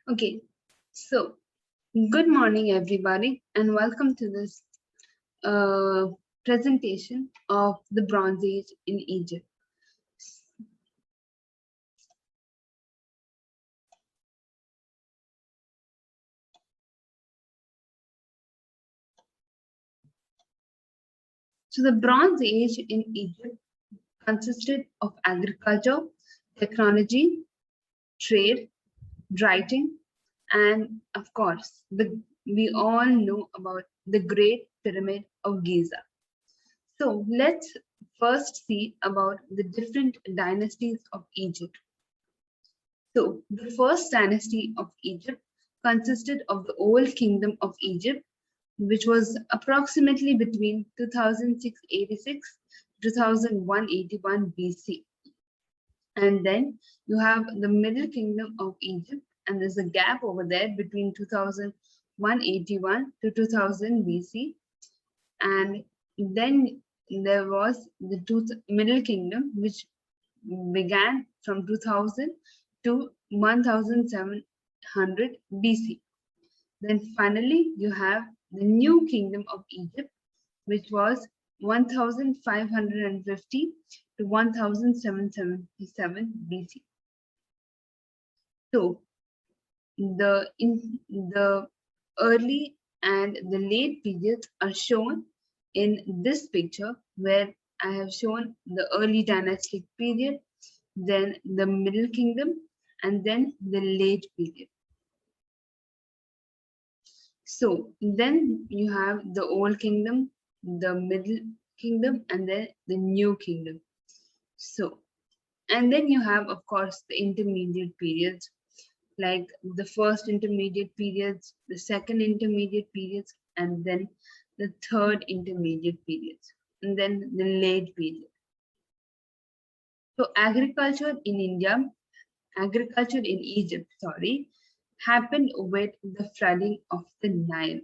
Okay, so good morning, everybody, and welcome to this uh, presentation of the Bronze Age in Egypt. So, the Bronze Age in Egypt consisted of agriculture, technology, trade, writing, and of course, we all know about the Great Pyramid of Giza. So let's first see about the different dynasties of Egypt. So the first dynasty of Egypt consisted of the Old Kingdom of Egypt, which was approximately between 2686 to 2181 BC. And then you have the Middle Kingdom of Egypt, and there's a gap over there between 2181 to 2000 BC. And then there was the Middle Kingdom, which began from 2000 to 1700 BC. Then finally, you have the New Kingdom of Egypt, which was 1550 to 1777 BC. So the early and the late periods are shown in this picture, where I have shown the early dynastic period, then the Middle Kingdom, and then the late period. So then you have the Old Kingdom, the Middle Kingdom, and then the New Kingdom. So, and then you have, of course, the intermediate periods, like the first intermediate periods, the second intermediate periods, and then the third intermediate periods, and then the late period. So agriculture in Egypt, happened with the flooding of the Nile.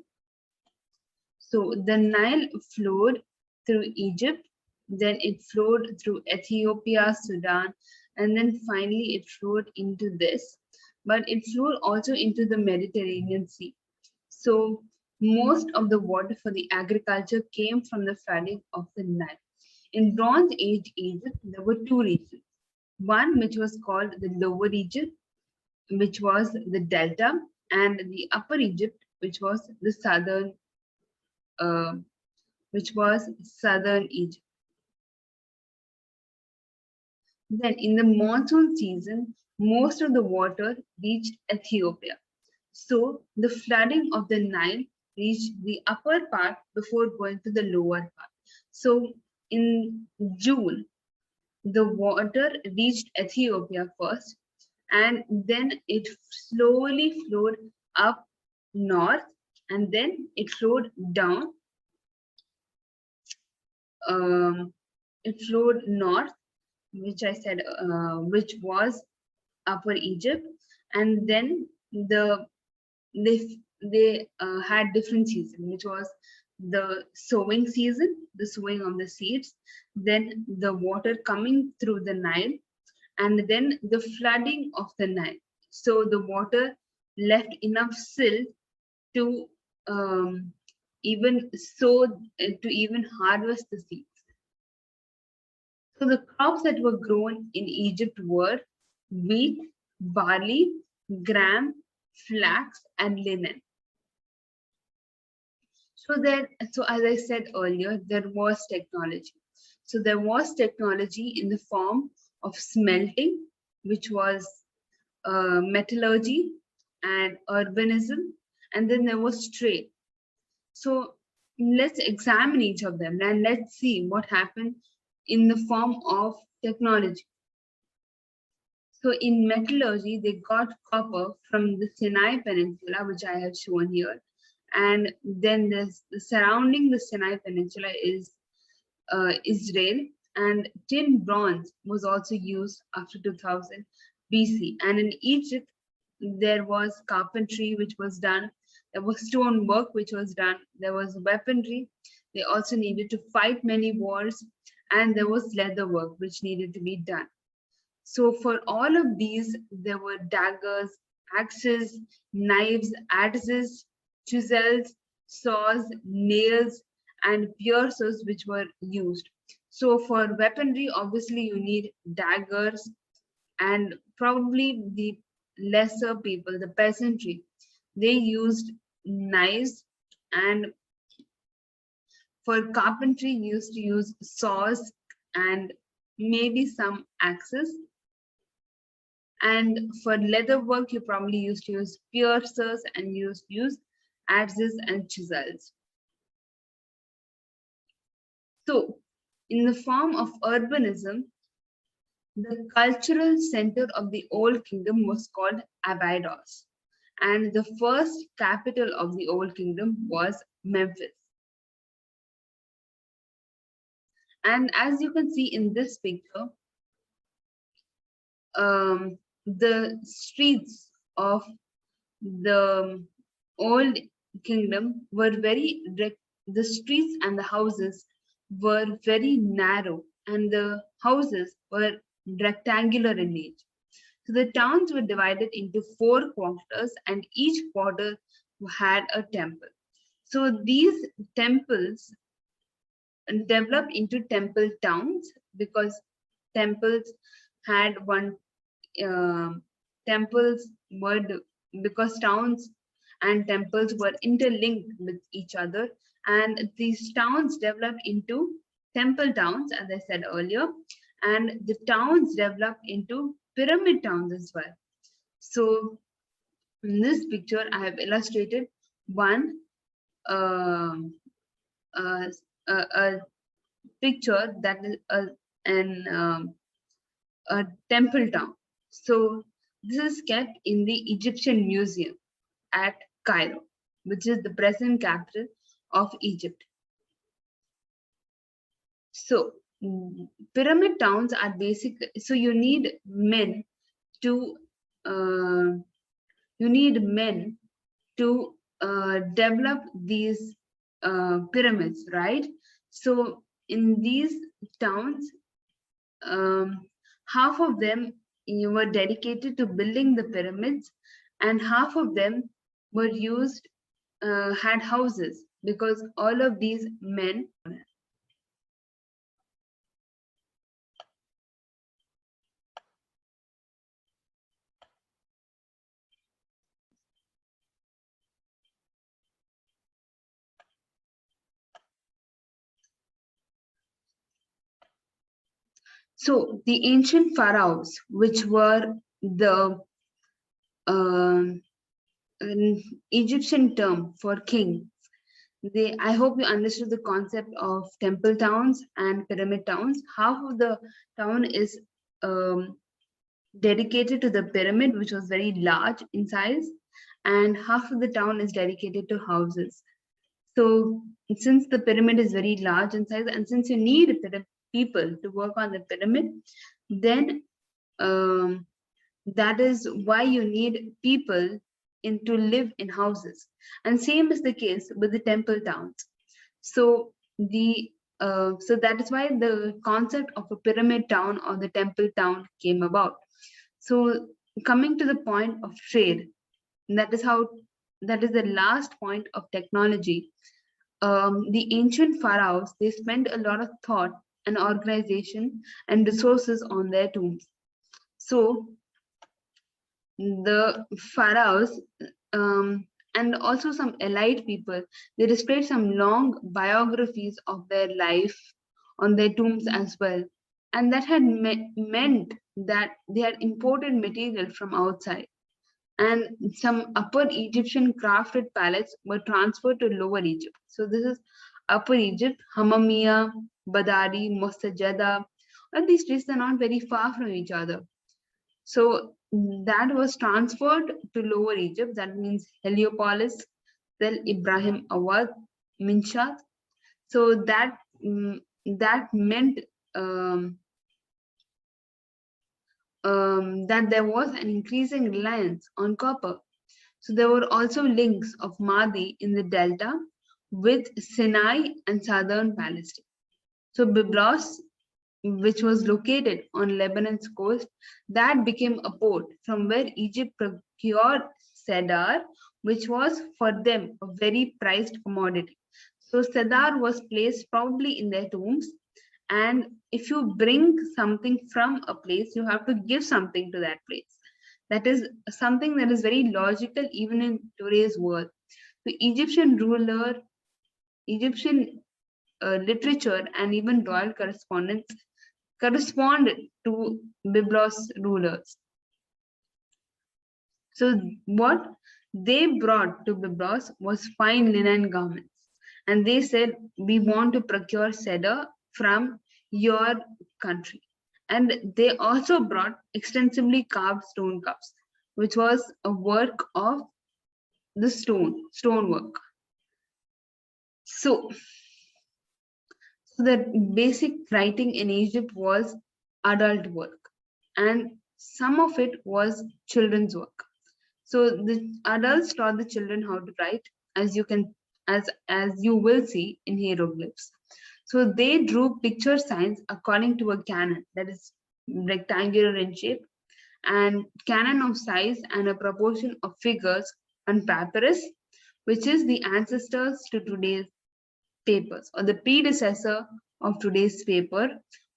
So the Nile flowed through Egypt, then it flowed through Ethiopia, Sudan, and then finally it flowed into this. But it flowed also into the Mediterranean Sea. So most of the water for the agriculture came from the flooding of the Nile. In Bronze Age Egypt, there were two regions. One which was called the Lower Egypt, which was the Delta, and the Upper Egypt, which was the uh, southern Egypt. Then in the monsoon season, most of the water reached Ethiopia. So the flooding of the Nile reached the upper part before going to the lower part. So in June, the water reached Ethiopia first, and then it slowly flowed up north, and then it flowed down. It flowed north, which I said, which was Upper Egypt, and then they had different season, which was the sowing season, the sowing of the seeds, then the water coming through the Nile, and then the flooding of the Nile. So the water left enough silt to even sow, to even harvest the seeds. So the crops that were grown in Egypt were wheat, barley, gram, flax, and linen. So as I said earlier, there was technology. So there was technology in the form of smelting, which was metallurgy and urbanism, and then there was trade. So let's examine each of them and let's see what happened in the form of technology. So in metallurgy, they got copper from the Sinai Peninsula, which I have shown here. And then there's surrounding the Sinai Peninsula is Israel, and tin bronze was also used after 2000 BC. And in Egypt, there was carpentry which was done, there was stone work which was done, there was weaponry. They also needed to fight many wars, and there was leather work which needed to be done. So for all of these, there were daggers, axes, knives, adzes, chisels, saws, nails, and piercers which were used. So for weaponry, obviously you need daggers, and probably the lesser people, the peasantry, they used knives, and for carpentry you used to use saws and maybe some axes. And for leather work, you probably used to use piercers and used to use adzes and chisels. So, in the form of urbanism, the cultural center of the Old Kingdom was called Abydos, and the first capital of the Old Kingdom was Memphis. And as you can see in this picture, the streets of the Old Kingdom were the streets and the houses were very narrow, and the houses were rectangular in nature. So the towns were divided into 4 quarters, and each quarter had a temple. So these temples developed into temple towns because temples had one temples were because towns and temples were interlinked with each other, and these towns developed into temple towns, as I said earlier, and the towns developed into pyramid towns as well. So in this picture I have illustrated one uh, uh, a picture that is a temple town. So this is kept in the Egyptian Museum at Cairo, which is the present capital of Egypt. So pyramid towns are basic. So you need men to develop these pyramids, right? So in these towns, half of them were dedicated to building the pyramids, and half of them were used had houses, because all of these men. So the ancient pharaohs, which were the uh, an Egyptian term for king, I hope you understood the concept of temple towns and pyramid towns. Half of the town is um, dedicated to the pyramid, which was very large in size, and half of the town is dedicated to houses. So since the pyramid is very large in size, and since you need people to work on the pyramid, then that is why you need people to live in houses. And same is the case with the temple towns. So so that is why the concept of a pyramid town or the temple town came about. So coming to the point of trade, that is the last point of technology. The ancient pharaohs, they spent a lot of thought and organization and resources on their tombs. So the pharaohs and also some elite people, they displayed some long biographies of their life on their tombs as well. And that had meant that they had imported material from outside. And some upper Egyptian crafted palettes were transferred to lower Egypt. So this is upper Egypt, Hamamia, Badari, Mostajada. All these places are not very far from each other. So that was transferred to Lower Egypt. That means Heliopolis, Tel Ibrahim Awad, Minshat. So that meant that there was an increasing reliance on copper. So there were also links of Mahdi in the delta with Sinai and southern Palestine. So Byblos which was located on Lebanon's coast, that became a port from where Egypt procured cedar, which was for them a very prized commodity. So cedar was placed probably in their tombs, and if you bring something from a place, you have to give something to that place. That is something that is very logical even in today's world. The Egyptian literature and even royal correspondence corresponded to Byblos rulers. So what they brought to Byblos was fine linen garments, and they said, "We want to procure cedar from your country." And they also brought extensively carved stone cups, which was a work of the stonework. So the basic writing in Egypt was adult work, and some of it was children's work. So the adults taught the children how to write, as you will see in hieroglyphs. So they drew picture signs according to a canon that is rectangular in shape, and canon of size and a proportion of figures on papyrus, which is the ancestors to today's papers, or the predecessor of today's paper,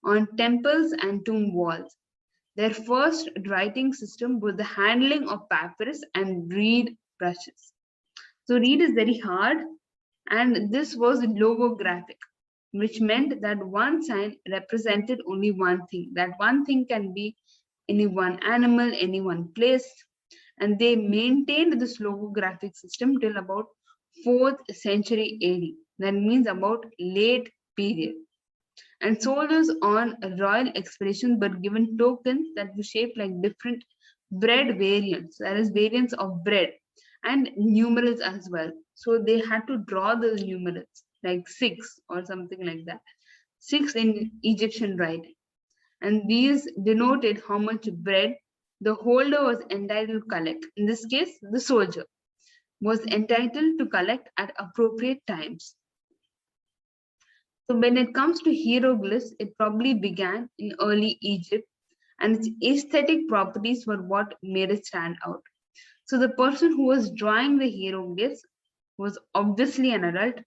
on temples and tomb walls. Their first writing system was the handling of papyrus and reed brushes. So reed is very hard, and this was logographic, which meant that one sign represented only one thing. That one thing can be any one animal, any one place, and they maintained this logographic system till about 4th century AD. That means about late period. And soldiers on royal expeditions were given tokens that were shaped like different bread variants, that is, variants of bread, and numerals as well. So they had to draw those numerals, like 6 or something like that. 6 in Egyptian writing. And these denoted how much bread the holder was entitled to collect. In this case, the soldier was entitled to collect at appropriate times. So when it comes to hieroglyphs, it probably began in early Egypt, and its aesthetic properties were what made it stand out. So the person who was drawing the hieroglyphs was obviously an adult,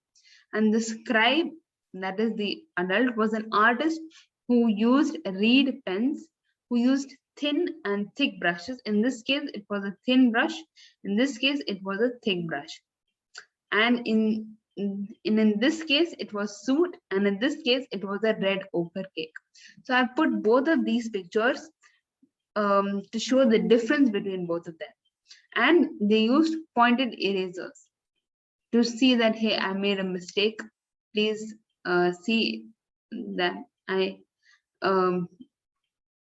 and the scribe, that is the adult, was an artist who used reed pens, who used thin and thick brushes. In this case, it was a thin brush. In this case, it was a thick brush. And in this case, it was soot, and in this case, it was a red ochre cake. So I've put both of these pictures to show the difference between both of them. And they used pointed erasers to see that, hey, I made a mistake. Please see that I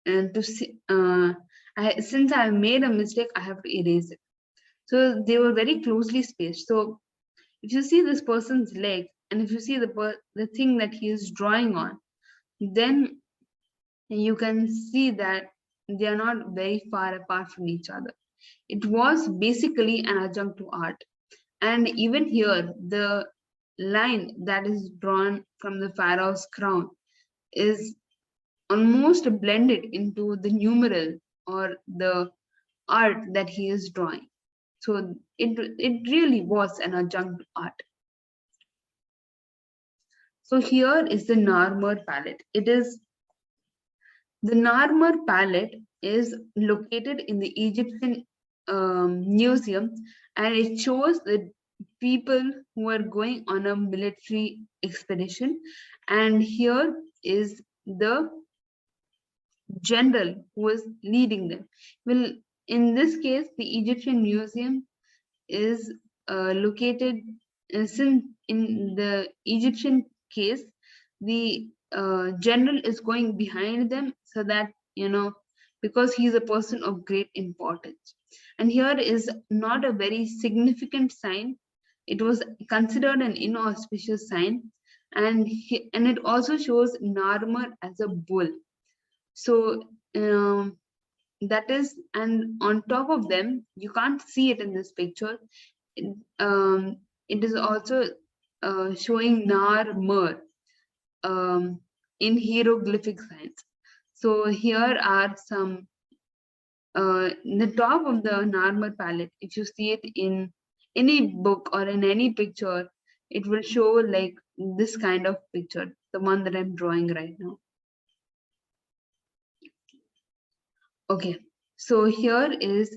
and to see since I made a mistake, I have to erase it. So they were very closely spaced. So if you see this person's leg, and if you see the thing that he is drawing on, then you can see that they are not very far apart from each other. It was basically an adjunct to art. And even here, the line that is drawn from the pharaoh's crown is almost blended into the numeral or the art that he is drawing. So it really was an adjunct to art. So here is the Narmer palette. The Narmer palette is located in the Egyptian museum, and it shows the people who are going on a military expedition. And here is the general who is leading them. Well, in this case, the Egyptian museum is located, since in the Egyptian case, the general is going behind them, so that, because he's a person of great importance. And here is not a very significant sign. It was considered an inauspicious sign, and it also shows Narmer as a bull. So that is, and on top of them, you can't see it in this picture. It is also showing Nar Mer in hieroglyphic science. So here are some, the top of the Narmer palette, if you see it in any book or in any picture, it will show like this kind of picture, the one that I'm drawing right now. Okay, so here is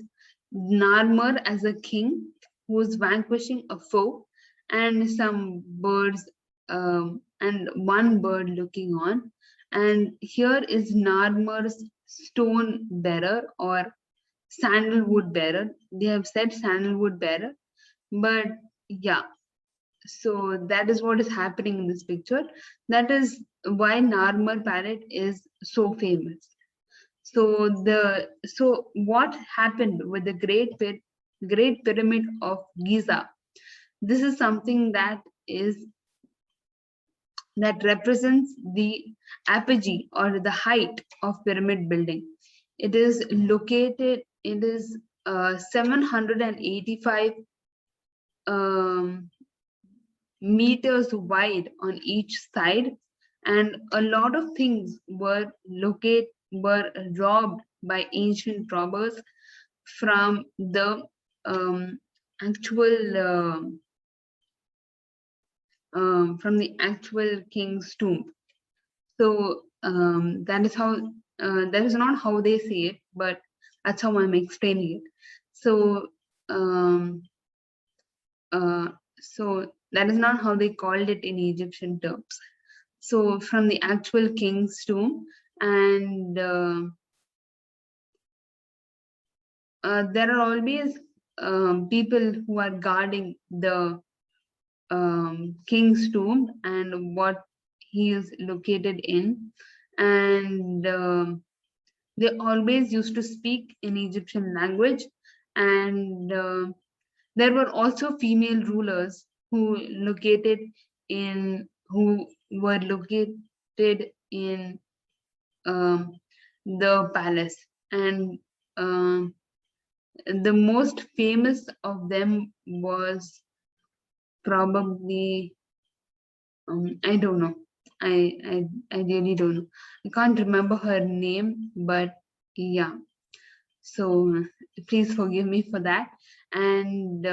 Narmer as a king who's vanquishing a foe, and some birds, and one bird looking on. And here is Narmer's stone bearer or sandalwood bearer. They have said sandalwood bearer, but yeah, so that is what is happening in this picture. That is why Narmer palette is so famous. So what happened with the Great Pyramid of Giza? This is something that represents the apogee or the height of pyramid building. It is located. It is 785 meters wide on each side, and a lot of things were robbed by ancient robbers from the actual king's tomb. So that is how, that is not how they say it, but that's how I'm explaining it. So so that is not how they called it in Egyptian terms. So from the actual king's tomb, and there are always people who are guarding the king's tomb and what he is located in, and they always used to speak in Egyptian language, and there were also female rulers who were located in the palace, and the most famous of them was probably, I don't know. I really don't know. I can't remember her name, but yeah. So please forgive me for that. And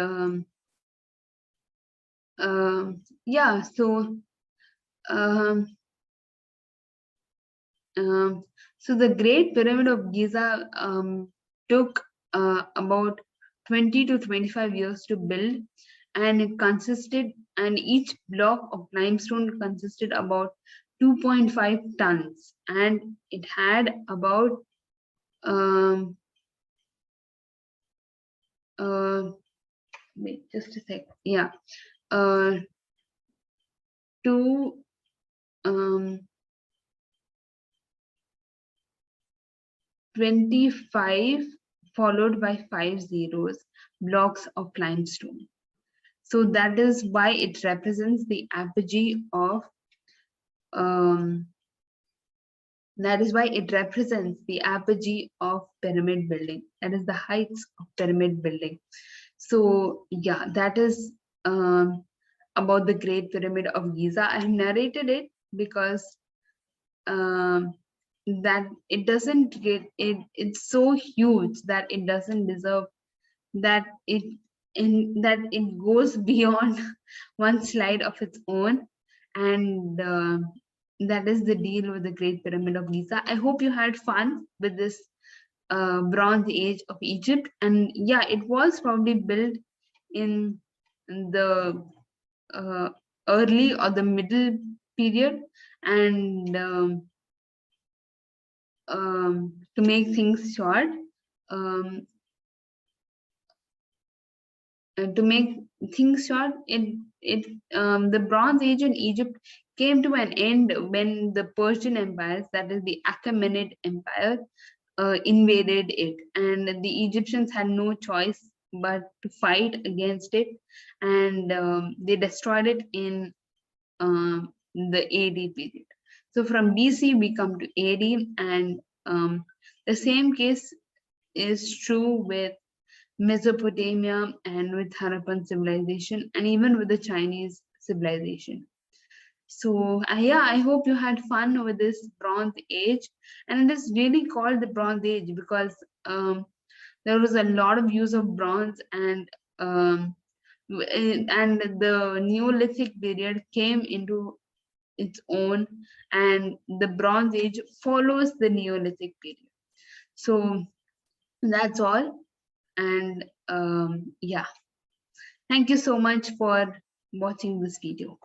yeah, so so the Great Pyramid of Giza took about 20 to 25 years to build, and each block of limestone consisted about 2.5 tons, and it had about wait just a sec, yeah, two 25 followed by 5 zeros blocks of limestone. So that is why it represents the apogee of pyramid building. That is the heights of pyramid building. So yeah, that is about the Great Pyramid of Giza. I have narrated it because that it doesn't get it. It's so huge that it doesn't deserve that it goes beyond one slide of its own, and that is the deal with the Great Pyramid of Giza. I hope you had fun with this Bronze Age of Egypt, and yeah, it was probably built in the early or the middle period, and to make things short, um, the Bronze Age in Egypt came to an end when the Persian empires, that is the Achaemenid Empire, invaded it, and the Egyptians had no choice but to fight against it, and they destroyed it in the AD period. So from BC we come to AD, and the same case is true with Mesopotamia and with Harappan civilization, and even with the Chinese civilization. So yeah, I hope you had fun with this Bronze Age, and it is really called the Bronze Age because there was a lot of use of bronze, um, and the Neolithic period came into its own, and the Bronze Age follows the Neolithic period. So that's all, and yeah, thank you so much for watching this video.